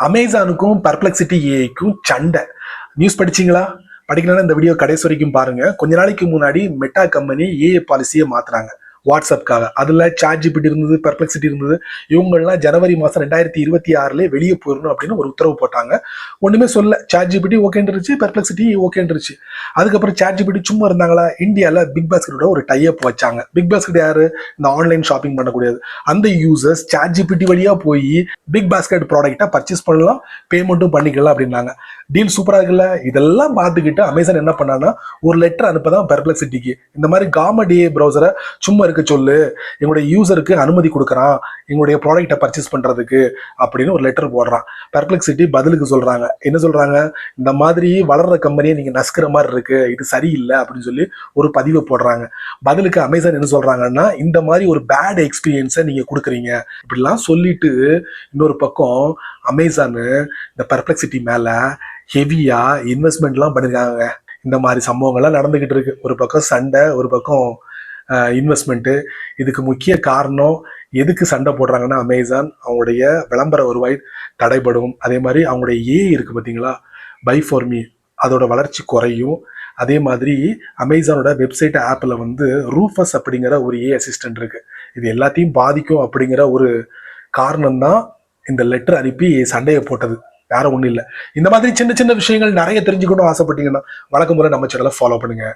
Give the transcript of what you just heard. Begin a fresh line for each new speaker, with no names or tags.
அமேசானுக்கும் Perplexity ஏஐக்கும் சண்டை. News படிச்சீங்களா? படிக்கலன்னா இந்த வீடியோ கடைசி வரைக்கும் பாருங்க. கொஞ்ச நாளைக்கு முன்னாடி மெட்டா கம்பெனி ஏஐ பாலிசியை மாத்துறாங்க வாட்ஸ்அப்காக. அதுல சாட்ஜிபிடி இருந்தது, பெர்ப்ளெக்சிட்டி இருந்தது. இவங்கெல்லாம் ஜனவரி மாசம் 2026 வெளியே போயிடணும் அப்படின்னு ஒரு உத்தரவு போட்டாங்க. ஒண்ணுமே சொல்ல, சாட்ஜிபிடி ஓகேன்றுச்சு, பெர்ப்ளெக்சிட்டி ஓகேன்றுச்சு. அதுக்கப்புறம் சாட்ஜிபிடி சும்மா இருந்தாங்களா? இந்தியாவில் பிக் பாஸ்கெட்டோட ஒரு டைப் வச்சாங்க. பிக் பாஸ்கெட் யாரு? இந்த ஆன்லைன் ஷாப்பிங் பண்ணக்கூடியது. அந்த யூசர்ஸ் சாட்ஜிபிடி வழியா போய் பிக் பாஸ்கெட் ப்ராடக்டை பர்ச்சேஸ் பண்ணலாம், பேமெண்ட்டும் பண்ணிக்கலாம் அப்படின்னாங்க. டீல் சூப்பரா இருக்குல்ல? இதெல்லாம் பார்த்துக்கிட்டு அமேசான் என்ன பண்ணான்னா ஒரு லெட்டர் அனுப்பதான் பெர்ப்ளெக்சிட்டிக்கு. இந்த மாதிரி காமெடி ப்ரௌசரை சும்மா இருக்க சொல்லு, எங்களுடைய யூசருக்கு அனுமதி கொடுக்குறான் எங்களுடைய ப்ராடக்டை பர்ச்சேஸ் பண்றதுக்கு அப்படின்னு ஒரு லெட்டர் போடுறான். பெர்ப்ளெக்சிட்டி பதிலுக்கு சொல்றாங்க. என்ன சொல்றாங்க? இந்த மாதிரி வளர்ற கம்பெனியை நீங்க நசுக்கிற மாதிரி இருக்கு, இது சரியில்லை அப்படின்னு சொல்லி ஒரு பதிவை போடுறாங்க. பதிலுக்கு அமேசான் என்ன சொல்றாங்கன்னா, இந்த மாதிரி ஒரு பேட் எக்ஸ்பீரியன்ஸை நீங்க கொடுக்குறீங்க இப்படிலாம் சொல்லிட்டு, இன்னொரு பக்கம் அமேசானு இந்த பெர்ப்ளெக்சிட்டி மேல ஹெவியா இன்வெஸ்ட்மெண்ட்லாம் பண்ணிருக்காங்க. இந்த மாதிரி சம்பவங்கள்லாம் நடந்துகிட்டு இருக்கு. ஒரு பக்கம் சண்டை, ஒரு பக்கம் இன்வெஸ்ட்மெண்ட்டு. இதுக்கு முக்கிய காரணம் எதுக்கு சண்டை போடுறாங்கன்னா, அமேசான் அவங்களுடைய விளம்பர வருவாய் தடைபடும். அதே மாதிரி அவங்களுடைய ஏஐ இருக்கு பார்த்தீங்களா, பை ஃபார் மீ, அதோட வளர்ச்சி குறையும். அதே மாதிரி அமேசானோட வெப்சைட் ஆப்பில் ரூஃபஸ் அப்படிங்கிற ஒரு ஏஐ அசிஸ்டன்ட் இருக்கு. இது எல்லாத்தையும் பாதிக்கும் அப்படிங்கிற ஒரு காரணம் தான் இந்த லெட்டர் அனுப்பி சண்டையை போட்டது. வேற ஒன்றும் இல்லை. இந்த மாதிரி சின்ன சின்ன விஷயங்கள் நிறைய தெரிஞ்சுக்கணும் ஆசைப்பட்டீங்கன்னா வழக்கம் போல நம்ம சேனலை ஃபாலோ பண்ணுங்க.